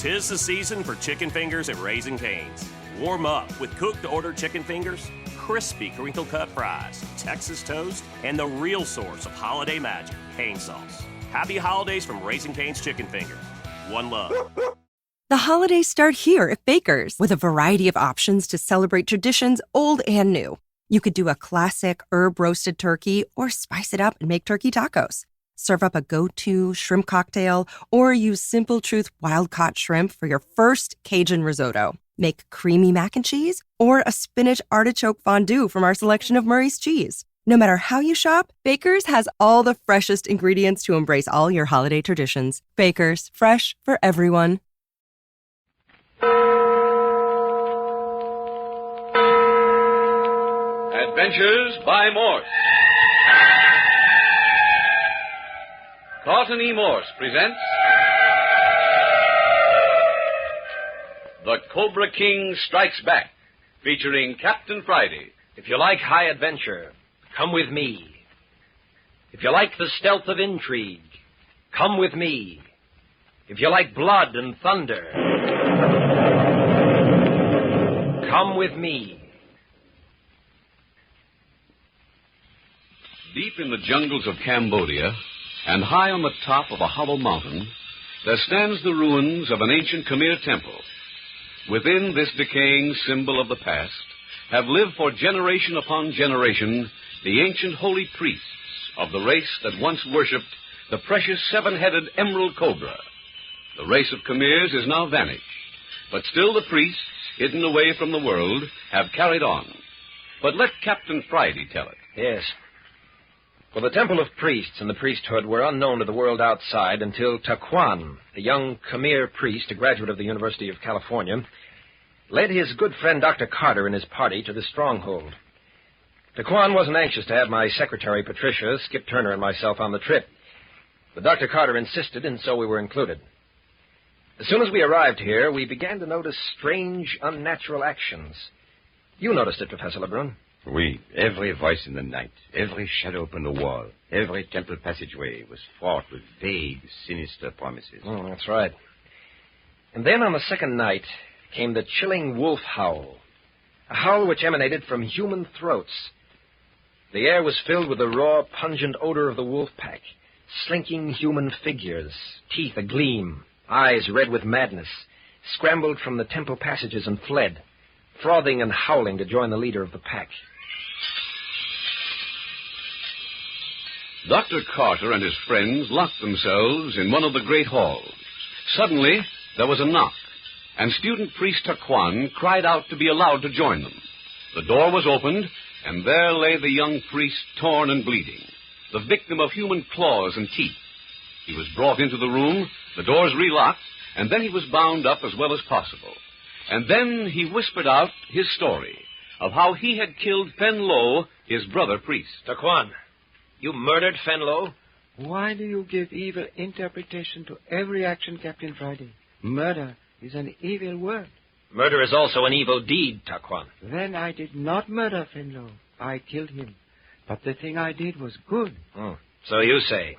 'Tis the season for chicken fingers at Raising Cane's. Warm up with cooked-to-order chicken fingers, crispy crinkle-cut fries, Texas toast, and the real source of holiday magic, cane sauce. Happy holidays from Raising Cane's Chicken Fingers. One love. The holidays start here at Baker's with a variety of options to celebrate traditions old and new. You could do a classic herb-roasted turkey or spice it up and make turkey tacos. Serve up a go-to shrimp cocktail or use Simple Truth wild-caught shrimp for your first Cajun risotto. Make creamy mac and cheese or a spinach artichoke fondue from our selection of Murray's cheese. No matter how you shop, Baker's has all the freshest ingredients to embrace all your holiday traditions. Baker's, fresh for everyone. Adventures by Morse. Carlton E. Morse presents The Cobra King Strikes Back, featuring Captain Friday. If you like high adventure, come with me. If you like the stealth of intrigue, come with me. If you like blood and thunder, come with me. Deep in the jungles of Cambodia, and high on the top of a hollow mountain, there stands the ruins of an ancient Khmer temple. Within this decaying symbol of the past have lived for generation upon generation the ancient holy priests of the race that once worshipped the precious seven-headed emerald cobra. The race of Khmers is now vanished, but still the priests, hidden away from the world, have carried on. But let Captain Friday tell it. Yes. Well, the temple of priests and the priesthood were unknown to the world outside until Taquan, a young Khmer priest, a graduate of the University of California, led his good friend Dr. Carter and his party to the stronghold. Taquan wasn't anxious to have my secretary, Patricia, Skip Turner, and myself on the trip, but Dr. Carter insisted, and so we were included. As soon as we arrived here, we began to notice strange, unnatural actions. You noticed it, Professor Lebrun. Oui, every voice in the night, every shadow upon the wall, every temple passageway was fraught with vague, sinister promises. Oh, that's right. And then on the second night came the chilling wolf howl, a howl which emanated from human throats. The air was filled with the raw, pungent odor of the wolf pack, slinking human figures, teeth agleam, eyes red with madness, scrambled from the temple passages and fled, frothing and howling to join the leader of the pack. Dr. Carter and his friends locked themselves in one of the great halls. Suddenly, there was a knock, and student priest Taquan cried out to be allowed to join them. The door was opened, and there lay the young priest, torn and bleeding, the victim of human claws and teeth. He was brought into the room, the doors relocked, and then he was bound up as well as possible. And then he whispered out his story of how he had killed Fenlo, his brother priest. Taquan, you murdered Fenlo? Why do you give evil interpretation to every action, Captain Friday? Murder is an evil word. Murder is also an evil deed, Taquan. Then I did not murder Fenlo. I killed him. But the thing I did was good. Oh, so you say.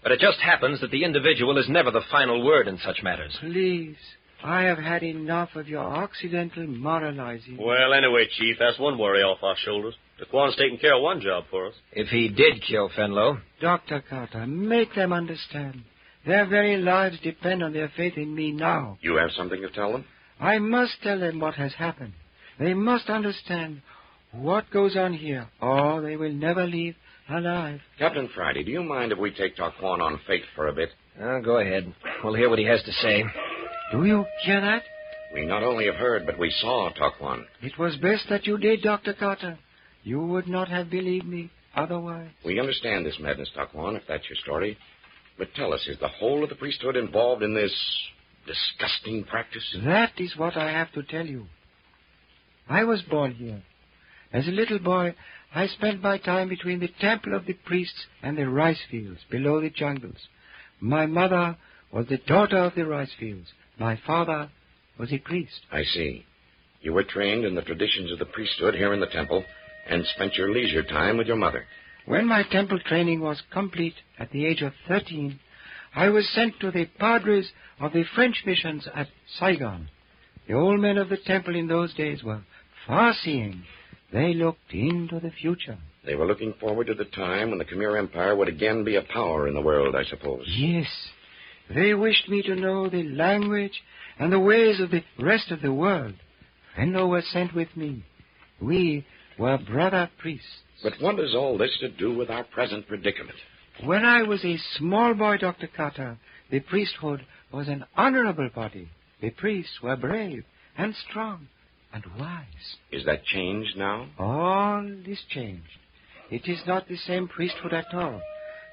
But it just happens that the individual is never the final word in such matters. Please, I have had enough of your Occidental moralizing. Well, anyway, Chief, that's one worry off our shoulders. Taquan's taking care of one job for us. If he did kill Fenlo. Dr. Carter, make them understand. Their very lives depend on their faith in me now. You have something to tell them? I must tell them what has happened. They must understand what goes on here, or they will never leave alive. Captain Friday, do you mind if we take Taquan on faith for a bit? Go ahead. We'll hear what he has to say. Do you hear that? We not only have heard, but we saw Taquan. It was best that you did, Dr. Carter. You would not have believed me otherwise. We understand this madness, Taquan, if that's your story. But tell us, is the whole of the priesthood involved in this disgusting practice? That is what I have to tell you. I was born here. As a little boy, I spent my time between the temple of the priests and the rice fields below the jungles. My mother was the daughter of the rice fields. My father was a priest. I see. You were trained in the traditions of the priesthood here in the temple and spent your leisure time with your mother. When my temple training was complete at the age of 13, I was sent to the padres of the French missions at Saigon. The old men of the temple in those days were far-seeing. They looked into the future. They were looking forward to the time when the Khmer Empire would again be a power in the world, I suppose. Yes. They wished me to know the language and the ways of the rest of the world. Fenlo was sent with me. We were brother priests. But what has all this to do with our present predicament? When I was a small boy, Dr. Carter, the priesthood was an honorable body. The priests were brave and strong and wise. Is that changed now? All is changed. It is not the same priesthood at all.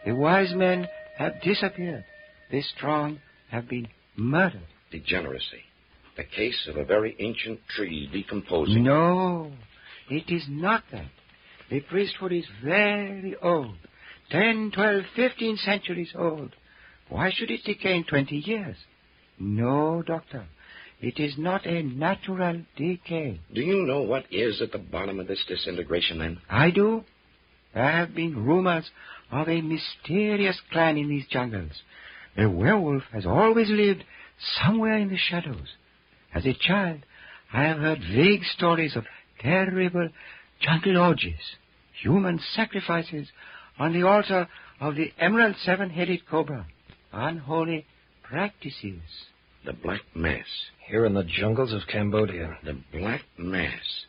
The wise men have disappeared. The strong have been murdered. Degeneracy. The case of a very ancient tree decomposing. No, it is not that. The priesthood is very old. 10, 12, 15 centuries old. Why should it decay in 20 years? No, Doctor. It is not a natural decay. Do you know what is at the bottom of this disintegration, then? I do. There have been rumors of a mysterious clan in these jungles. A werewolf has always lived somewhere in the shadows. As a child, I have heard vague stories of terrible jungle orgies, human sacrifices on the altar of the emerald seven-headed cobra, unholy practices. The Black Mass. Here in the jungles of Cambodia. The Black Mass.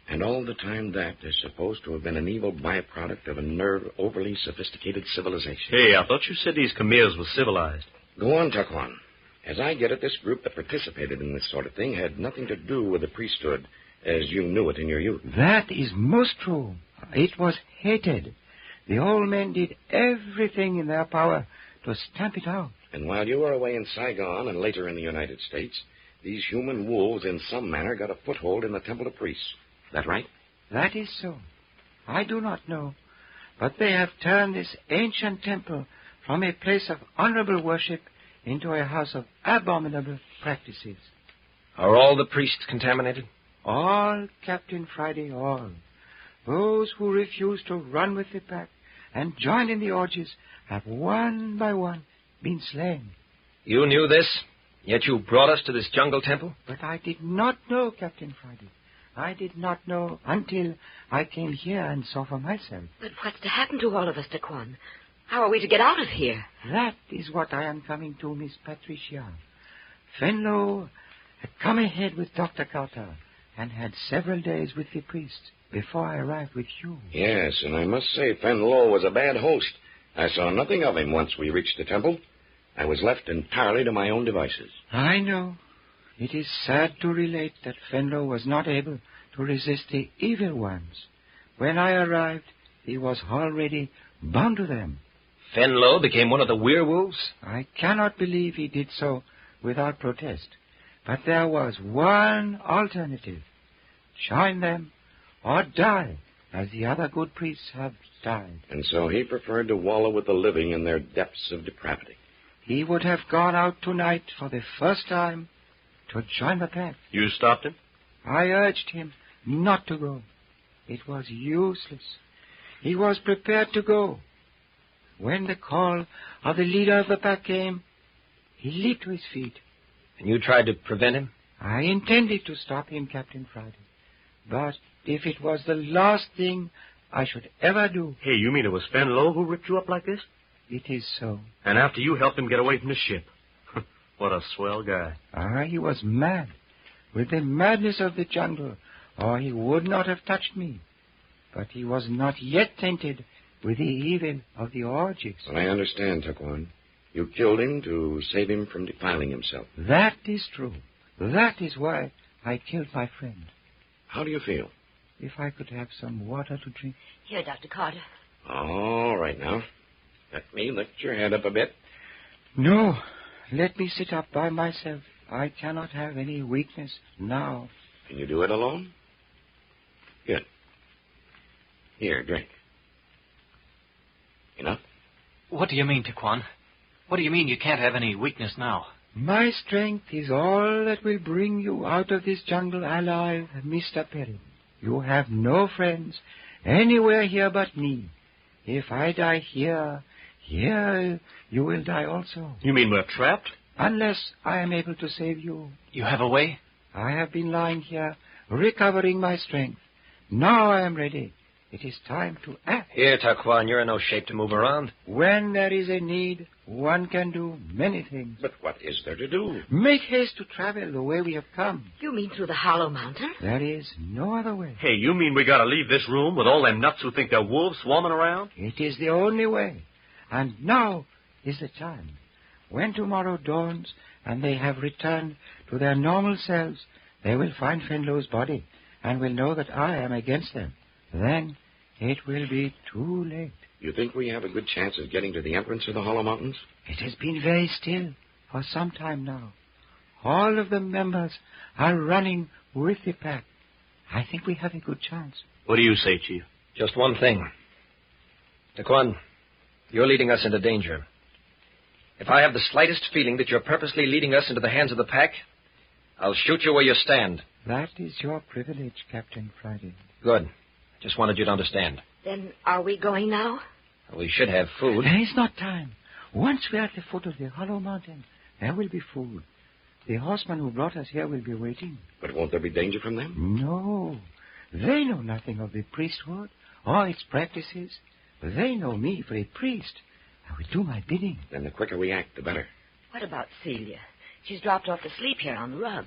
And all the time that is supposed to have been an evil byproduct of a overly sophisticated civilization. Hey, I thought you said these Khmers were civilized. Go on, Taquan. As I get it, this group that participated in this sort of thing had nothing to do with the priesthood as you knew it in your youth. That is most true. It was hated. The old men did everything in their power to stamp it out. And while you were away in Saigon and later in the United States, these human wolves in some manner got a foothold in the Temple of Priests. That right? That is so. I do not know. But they have turned this ancient temple from a place of honorable worship into a house of abominable practices. Are all the priests contaminated? All, Captain Friday, all. Those who refused to run with the pack and join in the orgies have one by one been slain. You knew this, yet you brought us to this jungle temple? But I did not know, Captain Friday. I did not know until I came here and saw for myself. But what's to happen to all of us, Daquan? How are we to get out of here? That is what I am coming to, Miss Patricia. Fenlo had come ahead with Dr. Carter and had several days with the priests before I arrived with you. Yes, and I must say Fenlo was a bad host. I saw nothing of him once we reached the temple. I was left entirely to my own devices. I know. It is sad to relate that Fenlo was not able to resist the evil ones. When I arrived, he was already bound to them. Fenlo became one of the werewolves? I cannot believe he did so without protest. But there was one alternative. Join them or die, as the other good priests have died. And so he preferred to wallow with the living in their depths of depravity. He would have gone out tonight for the first time to join the pack. You stopped him? I urged him not to go. It was useless. He was prepared to go. When the call of the leader of the pack came, he leaped to his feet. And you tried to prevent him? I intended to stop him, Captain Friday. But if it was the last thing I should ever do... Hey, you mean it was Fenlo who ripped you up like this? It is so. And after you helped him get away from the ship. What a swell guy. He was mad. With the madness of the jungle, or he would not have touched me. But he was not yet tainted with the evil of the orgies. Well, I understand, Taquan. You killed him to save him from defiling himself. That is true. That is why I killed my friend. How do you feel? If I could have some water to drink. Here, Dr. Carter. All right, now. Let me lift your head up a bit. No. Let me sit up by myself. I cannot have any weakness now. Can you do it alone? Good. Here, drink. Enough? What do you mean, Taquan? What do you mean you can't have any weakness now? My strength is all that will bring you out of this jungle alive, Mr. Perry. You have no friends anywhere here but me. If I die here, Here you will die also. You mean we're trapped? Unless I am able to save you. You have a way? I have been lying here, recovering my strength. Now I am ready. It is time to act. Here, Taquan, you're in no shape to move around. When there is a need, one can do many things. But what is there to do? Make haste to travel the way we have come. You mean through the hollow mountain? There is no other way. Hey, you mean we gotta leave this room with all them nuts who think they're wolves swarming around? It is the only way. And now is the time. When tomorrow dawns and they have returned to their normal selves, they will find Fenlo's body and will know that I am against them. Then it will be too late. You think we have a good chance of getting to the entrance of the Hollow Mountains? It has been very still for some time now. All of the members are running with the pack. I think we have a good chance. What do you say, Chief? Just one thing. Taquan, you're leading us into danger. If I have the slightest feeling that you're purposely leading us into the hands of the pack, I'll shoot you where you stand. That is your privilege, Captain Friday. Good. Just wanted you to understand. Then are we going now? We should have food. There is not time. Once we are at the foot of the Hollow Mountain, there will be food. The horseman who brought us here will be waiting. But won't there be danger from them? No. They know nothing of the priesthood or its practices. They know me for a priest. I will do my bidding. Then the quicker we act, the better. What about Celia? She's dropped off to sleep here on the rug.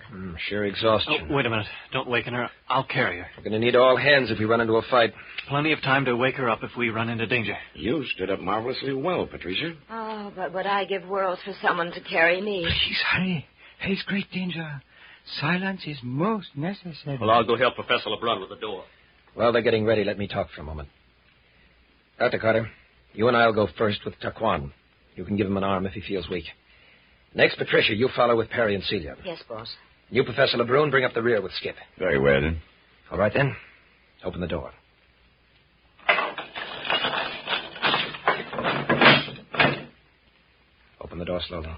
Sure exhaustion. Oh, wait a minute. Don't waken her. I'll carry her. We're going to need all hands if we run into a fight. Plenty of time to wake her up if we run into danger. You stood up marvelously well, Patricia. Oh, but would I give worlds for someone to carry me? Please hurry. There is great danger. Silence is most necessary. Well, I'll go help Professor LeBrun with the door. While they're getting ready, let me talk for a moment. Dr. Carter, you and I'll go first with Taquan. You can give him an arm if he feels weak. Next, Patricia, you follow with Perry and Celia. Yes, boss. You, Professor LeBrun, bring up the rear with Skip. Very well, then. All right, then. Open the door. Open the door slowly.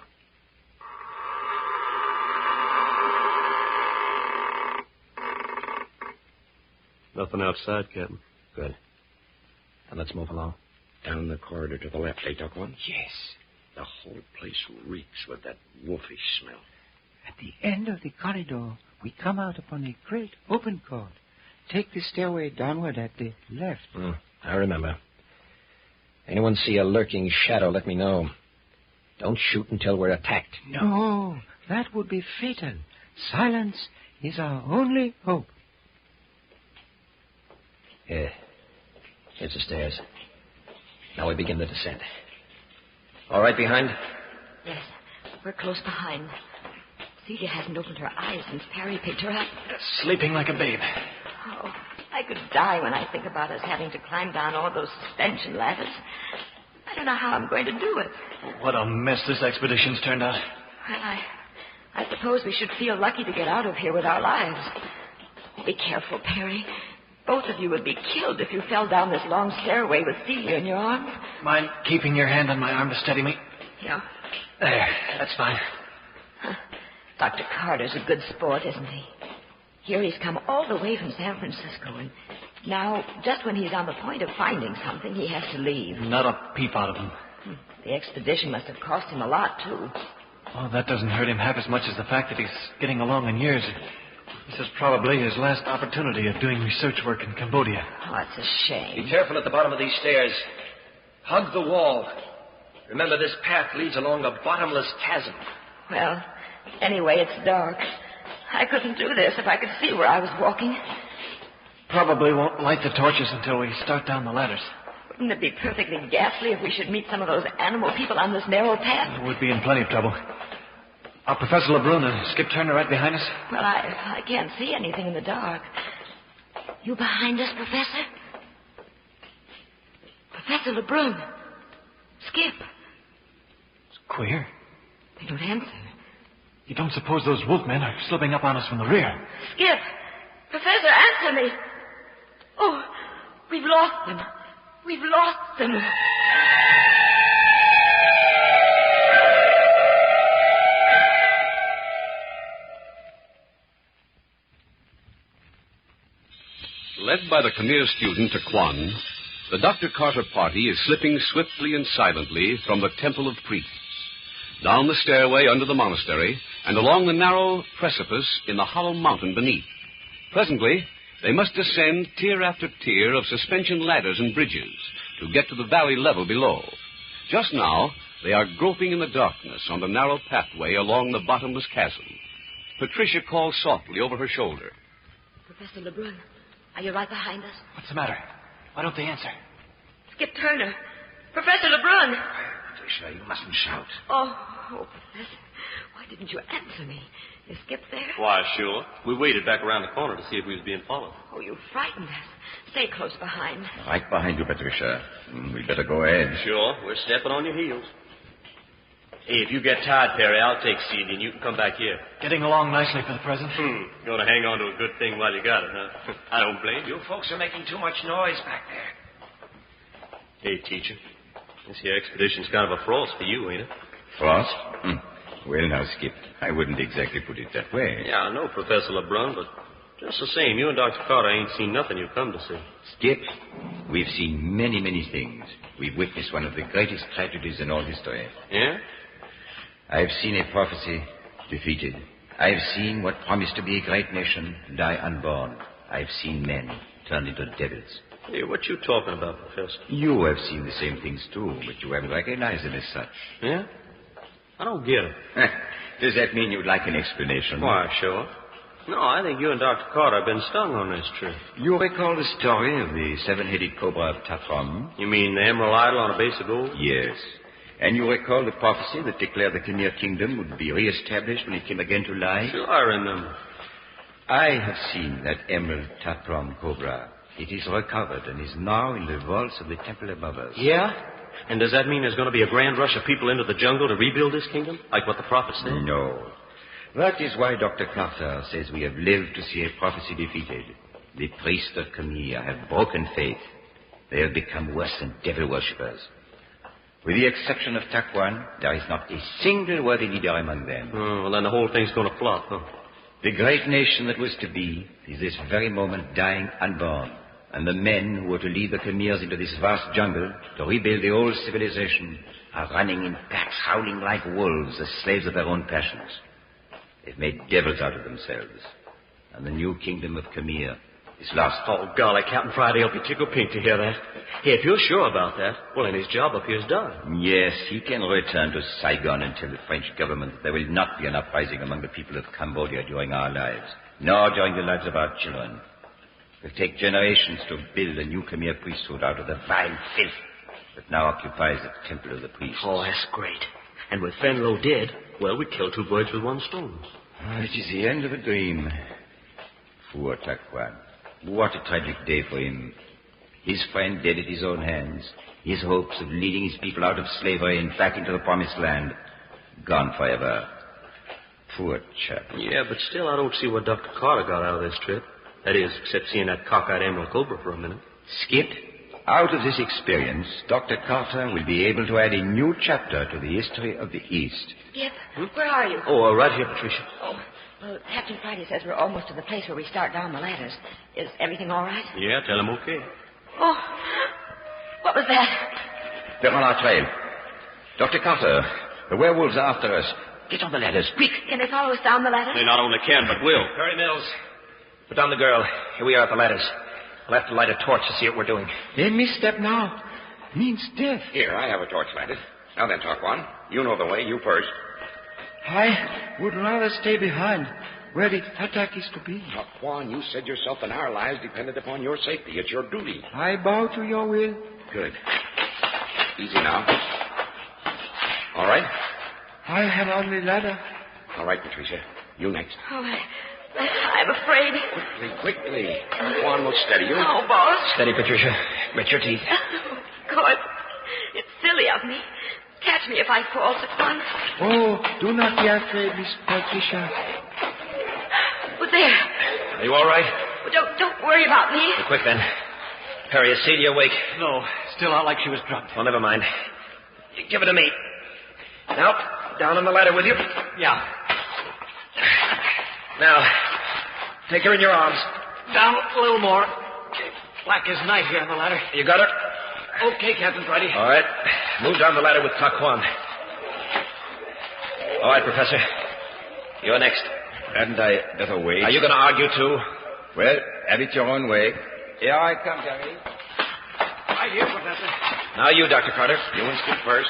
Nothing outside, Captain. Good. And let's move along. Down the corridor to the left, eh, Taquan? Yes. The whole place reeks with that wolfish smell. At the end of the corridor, we come out upon a great open court. Take the stairway downward at the left. I remember. Anyone see a lurking shadow, let me know. Don't shoot until we're attacked. No, that would be fatal. Silence is our only hope. Here. Here's the stairs. Now we begin the descent. All right behind? Yes, we're close behind. Celia hasn't opened her eyes since Perry picked her up. Sleeping like a babe. Oh, I could die when I think about us having to climb down all those suspension ladders. I don't know how I'm going to do it. What a mess this expedition's turned out. Well, I suppose we should feel lucky to get out of here with our lives. Be careful, Perry. Both of you would be killed if you fell down this long stairway with Celia in your arms. Mind keeping your hand on my arm to steady me? Yeah. There, that's fine. Dr. Carter's a good sport, isn't he? Here he's come all the way from San Francisco, and now, just when he's on the point of finding something, he has to leave. Not a peep out of him. The expedition must have cost him a lot, too. Oh, that doesn't hurt him half as much as the fact that he's getting along in years. This is probably his last opportunity of doing research work in Cambodia. Oh, it's a shame. Be careful at the bottom of these stairs. Hug the wall. Remember, this path leads along a bottomless chasm. Well, anyway, it's dark. I couldn't do this if I could see where I was walking. Probably won't light the torches until we start down the ladders. Wouldn't it be perfectly ghastly if we should meet some of those animal people on this narrow path? We'd be in plenty of trouble. Are Professor LeBrun and Skip Turner right behind us? Well, I can't see anything in the dark. You behind us, Professor? Professor LeBrun. Skip. It's queer. They don't answer. You don't suppose those wolfmen are slipping up on us from the rear? Skip! Professor, answer me! Oh, we've lost them. We've lost them. Led by the Khmer student Taquan, The Dr. Carter party is slipping swiftly and silently from the Temple of Priests, down the stairway under the monastery, and along the narrow precipice in the hollow mountain beneath. Presently, they must descend tier after tier of suspension ladders and bridges to get to the valley level below. Just now, they are groping in the darkness on the narrow pathway along the bottomless chasm. Patricia calls softly over her shoulder. Professor Lebrun, are you right behind us? What's the matter? Why don't they answer? Skip Turner. Professor Lebrun. Patricia, you mustn't shout. Oh, Professor. Why didn't you answer me? Is Skip there? Why, sure. We waited back around the corner to see if we was being followed. Oh, you frightened us. Stay close behind. Right behind you, Patricia. We'd better go ahead. Sure. We're stepping on your heels. Hey, if you get tired, Perry, I'll take Seedy and you can come back here. Getting along nicely for the present. Going to hang on to a good thing while you got it, huh? I don't blame you. You folks are making too much noise back there. Hey, teacher. This here expedition's kind of a frost for you, ain't it? Frost? Well, now, Skip, I wouldn't exactly put it that way. Yeah, I know, Professor Lebrun, but just the same, you and Dr. Carter ain't seen nothing you've come to see. Skip, we've seen many, many things. We've witnessed one of the greatest tragedies in all history. Yeah? I've seen a prophecy defeated. I've seen what promised to be a great nation die unborn. I've seen men turned into devils. Hey, what you talking about, Professor? You have seen the same things, too, but you haven't recognized them as such. Yeah? I don't get it. Does that mean you'd like an explanation? Why, sure. No, I think you and Dr. Carter have been stung on this trip. You recall the story of the seven-headed Cobra of Tatram? You mean the Emerald Idol on a base of gold? Yes. And you recall the prophecy that declared the Khmer kingdom would be reestablished when it came again to life? Sure, I remember. I have seen that Emerald Tatram Cobra. It is recovered and is now in the vaults of the temple above us. Yeah? And does that mean there's going to be a grand rush of people into the jungle to rebuild this kingdom, like what the prophet said? No. That is why Dr. Carter says we have lived to see a prophecy defeated. The priests of Khmer have broken faith. They have become worse than devil worshippers. With the exception of Takwan, there is not a single worthy leader among them. Oh, well, then the whole thing's going to flop, huh? The great nation that was to be is this very moment dying unborn. And the men who were to lead the Khmers into this vast jungle to rebuild the old civilization are running in packs, howling like wolves, the slaves of their own passions. They've made devils out of themselves. And the new kingdom of Khmer is lost. Oh, golly, Captain Friday will be tickled pink to hear that. Hey, if you're sure about that, well, then his job up here is done. Yes, he can return to Saigon and tell the French government there will not be an uprising among the people of Cambodia during our lives, nor during the lives of our children. It will take generations to build a new Khmer priesthood out of the vile filth that now occupies the temple of the priests. Oh, that's great. And with Fenlo dead, well, we killed two birds with one stone. It is the end of a dream. Poor Takwan. What a tragic day for him. His friend dead at his own hands. His hopes of leading his people out of slavery and back into the promised land gone forever. Poor chap. Yeah, but still I don't see what Dr. Carter got out of this trip. That is, except seeing that cockeyed Emerald Cobra for a minute. Skip, out of this experience, Dr. Carter will be able to add a new chapter to the history of the East. Skip, where are you? Oh, right here, Patricia. Oh, well, Captain Friday says we're almost to the place where we start down the ladders. Is everything all right? Yeah, tell him okay. Oh, what was that? They're on our trail. Dr. Carter, the werewolves are after us. Get on the ladders, quick. Can they follow us down the ladder? They not only can, but will. Perry Mills, put down the girl. Here we are at the ladders. I'll have to light a torch to see what we're doing. They misstep now. Means death. Here, I have a torch lighted. Now then, Tarquin, you know the way. You first. I would rather stay behind, where the attack is to be. Tarquin, you said yourself and our lives depended upon your safety. It's your duty. I bow to your will. Good. Easy now. All right? I have on the ladder. All right, Patricia. You next. Oh, I'm afraid. Quickly. Tarquin will steady you. Oh, boss. Steady, Patricia. Grit your teeth. Oh, good. It's silly of me. Catch me if I fall, Saquon. Oh, do not be afraid, Miss Patricia. But there. Are you all right? Well, don't worry about me. Be quick, then. Perry, is Celia awake? No, still out like she was drugged. Well, never mind. Give it to me. Now, down on the ladder with you. Yeah. Now, take her in your arms. Down a little more. Black as night here on the ladder. You got her? Okay, Captain Friday. All right. Move down the ladder with Taquan. All right, Professor. You're next. Hadn't I better wait? Are you going to argue, too? Well, have it your own way. Here I come, Gary. Right here, Professor. Now you, Dr. Carter. You and Skip first.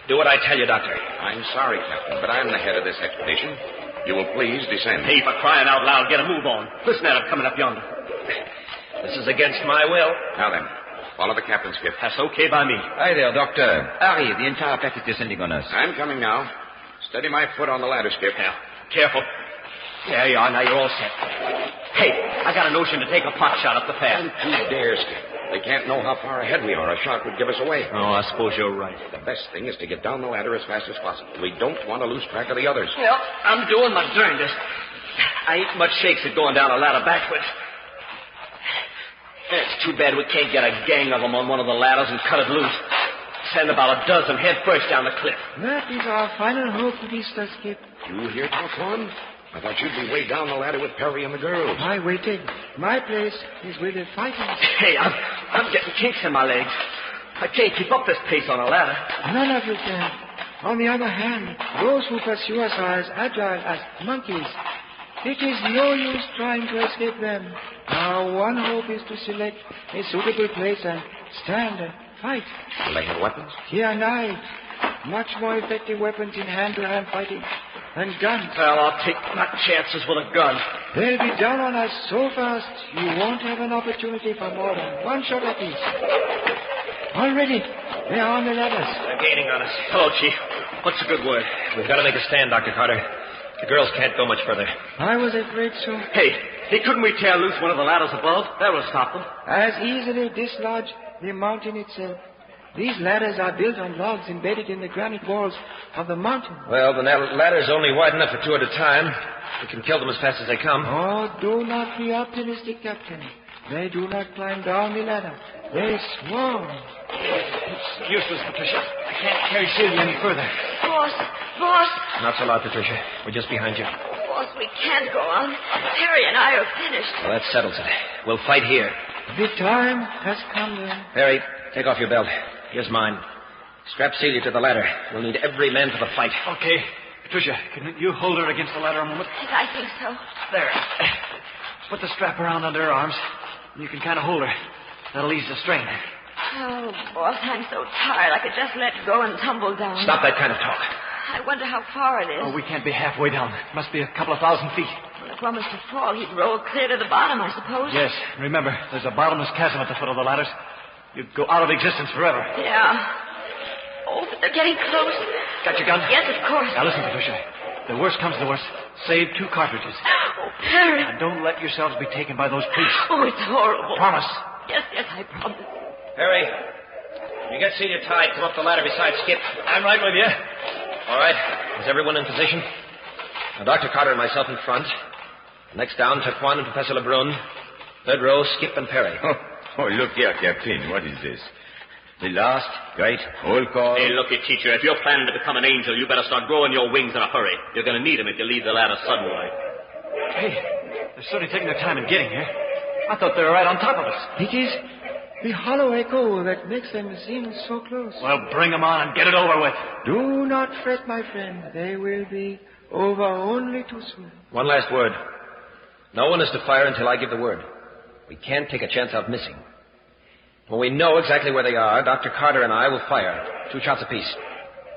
Do what I tell you, Doctor. I'm sorry, Captain, but I'm the head of this expedition. You will please descend. Hey, for crying out loud, get a move on. Listen at him coming up yonder. This is against my will. Now then, follow the captain, Skip. That's okay by me. Hi there, Doctor. Hurry, the entire pack is descending on us. I'm coming now. Steady my foot on the ladder, Skip. Now, careful. There you are. Now you're all set. Hey, I got a notion to take a pot shot up the path. Don't you dare, Skip. They can't know how far ahead we are. A shot would give us away. Oh, I suppose you're right. The best thing is to get down the ladder as fast as possible. We don't want to lose track of the others. Well, I'm doing my darndest. I ain't much shakes at going down a ladder backwards. It's too bad we can't get a gang of them on one of the ladders and cut it loose. Send about a dozen head first down the cliff. That is our final hope, Mr. Skip. You hear, Taquan? I thought you'd be way down the ladder with Perry and the girls. I waited. My place is with the fighters. Hey, I'm getting kinks in my legs. I can't keep up this pace on a ladder. None of you can. On the other hand, those who pursue us are as agile as monkeys. It is no use trying to escape them. Our one hope is to select a suitable place and stand and fight. Will they have weapons? Here and I. Much more effective weapons in hand-to-hand fighting than guns. Well, I'll take my chances with a gun. They'll be down on us so fast you won't have an opportunity for more than one shot at least. Already, they are on the ladders. They're gaining on us. Hello, Chief. What's a good word? We've got to make a stand, Dr. Carter. The girls can't go much further. I was afraid so. Hey, couldn't we tear loose one of the ladders above? That will stop them. As easily dislodge the mountain itself. These ladders are built on logs embedded in the granite walls of the mountain. Well, the ladder's only wide enough for two at a time. We can kill them as fast as they come. Oh, do not be optimistic, Captain. They do not climb down the ladder. They swarm. It's useless, Patricia. I can't carry Celia any further. Boss. Not so loud, Patricia. We're just behind you. Boss, we can't go on. Perry and I are finished. Well, that settles it. We'll fight here. The time has come then. Perry, take off your belt. Here's mine. Strap Celia to the ladder. We'll need every man for the fight. Okay. Patricia, can you hold her against the ladder a moment? Yes, I think so. There. Put the strap around under her arms. You can kind of hold her. That'll ease the strain. Oh, boss, I'm so tired I could just let go and tumble down. Stop that kind of talk. I wonder how far it is. Oh, we can't be halfway down. It must be a couple of 1,000 feet. Well, if one was to fall, he'd roll clear to the bottom, I suppose. Yes. Remember, there's a bottomless chasm at the foot of the ladders. You'd go out of existence forever. Yeah. Oh, but they're getting close. Got your gun? Yes, of course. Now listen, Patricia. The worst comes to the worst. Save 2 cartridges. Oh, Perry. Now, don't let yourselves be taken by those priests. Oh, it's horrible. Promise. Yes, I promise. Perry, you get Celia tied. Come up the ladder beside Skip. I'm right with you. All right. Is everyone in position? Now, Dr. Carter and myself in front. Next down, Taquan and Professor Lebrun. Third row, Skip and Perry. Oh, look here, Captain. What is this? The last great roll call? Hey, looky, teacher, if you're planning to become an angel, you better start growing your wings in a hurry. You're going to need them if you leave the ladder suddenly. Hey, they're certainly taking their time in getting here. I thought they were right on top of us. It is the hollow echo that makes them seem so close. Well, bring them on and get it over with. Do not fret, my friend. They will be over only too soon. One last word. No one is to fire until I give the word. We can't take a chance of missing. When we know exactly where they are, Dr. Carter and I will fire. 2 shots apiece.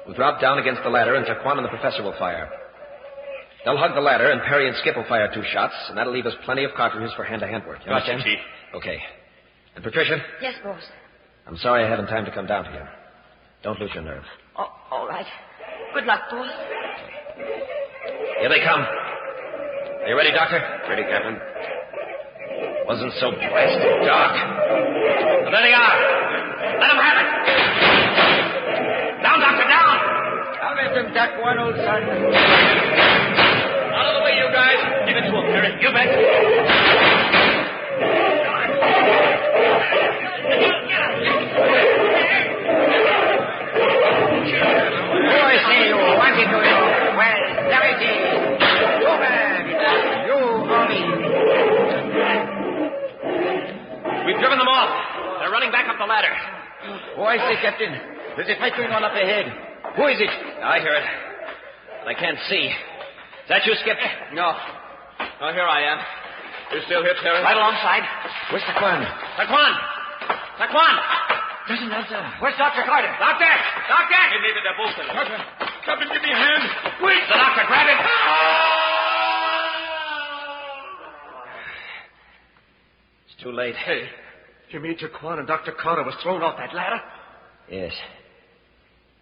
We'll drop down against the ladder, and Taquan and the professor will fire. They'll hug the ladder, and Perry and Skip will fire 2 shots, and that'll leave us plenty of cartridges for hand-to-hand work. You Gotcha, understand? Chief. Okay. And Patricia? Yes, boss. I'm sorry I haven't time to come down to you. Don't lose your nerve. Oh, all right. Good luck, boss. Here they come. Are you ready, Doctor? Ready, Captain. Wasn't so blasted dark. Well, there they are. Let them have it. Down, Doctor, down. I'll let them duck one, old son. Out of the way, you guys. Give it to him, Perry. You bet. I say you wanted to know. Well, there it is. You man. You homie. We've driven them off. They're running back up the ladder. Oh, I say, Captain. There's a fight going on up ahead. Who is it? I hear it. But I can't see. Is that you, Skip? No. Oh, here I am. You still here, Terry? Right alongside. Where's Taquan? Taquan! Taquan! Doesn't answer. Where's Dr. Carter? Doctor! Doctor! He needed a both of them. Captain, give me a hand. Wait! The doctor, grab it! It's too late. Hey, you mean Taquan and Dr. Carter was thrown off that ladder? Yes.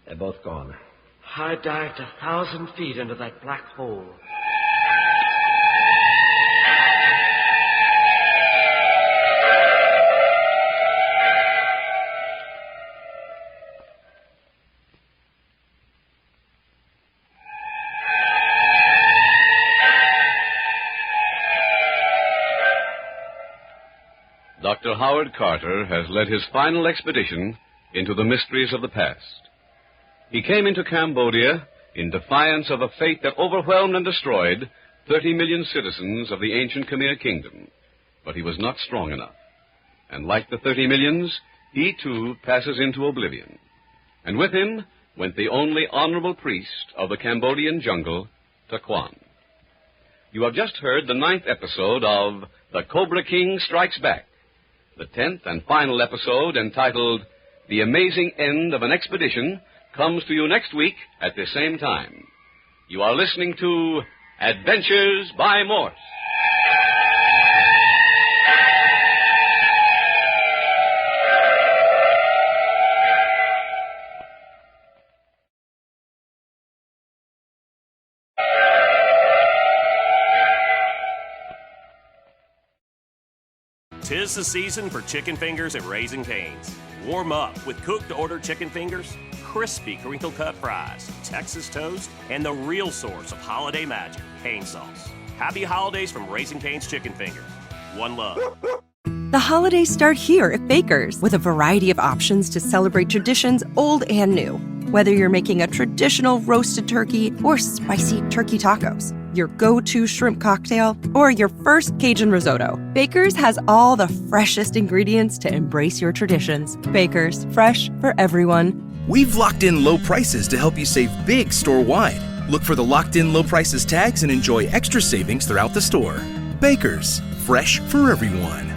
They're both gone. I dived 1,000 feet into that black hole. Dr. Howard Carter has led his final expedition into the mysteries of the past. He came into Cambodia in defiance of a fate that overwhelmed and destroyed 30 million citizens of the ancient Khmer kingdom. But he was not strong enough. And like the 30 millions, he too passes into oblivion. And with him went the only honorable priest of the Cambodian jungle, Taquan. You have just heard the 9th episode of The Cobra King Strikes Back, the 10th and final episode, entitled The Amazing End of an Expedition, comes to you next week at the same time. You are listening to Adventures by Morse. Tis the season for chicken fingers at Raising Cane's. Warm up with cooked-to-order chicken fingers, crispy crinkle-cut fries, Texas toast, and the real source of holiday magic, cane sauce. Happy holidays from Raising Cane's Chicken Fingers. One love. The holidays start here at Baker's with a variety of options to celebrate traditions old and new. Whether you're making a traditional roasted turkey or spicy turkey tacos, your go-to shrimp cocktail, or your first Cajun risotto, Baker's has all the freshest ingredients to embrace your traditions. Baker's, fresh for everyone. We've locked in low prices to help you save big store-wide. Look for the locked-in low prices tags and enjoy extra savings throughout the store. Baker's, fresh for everyone.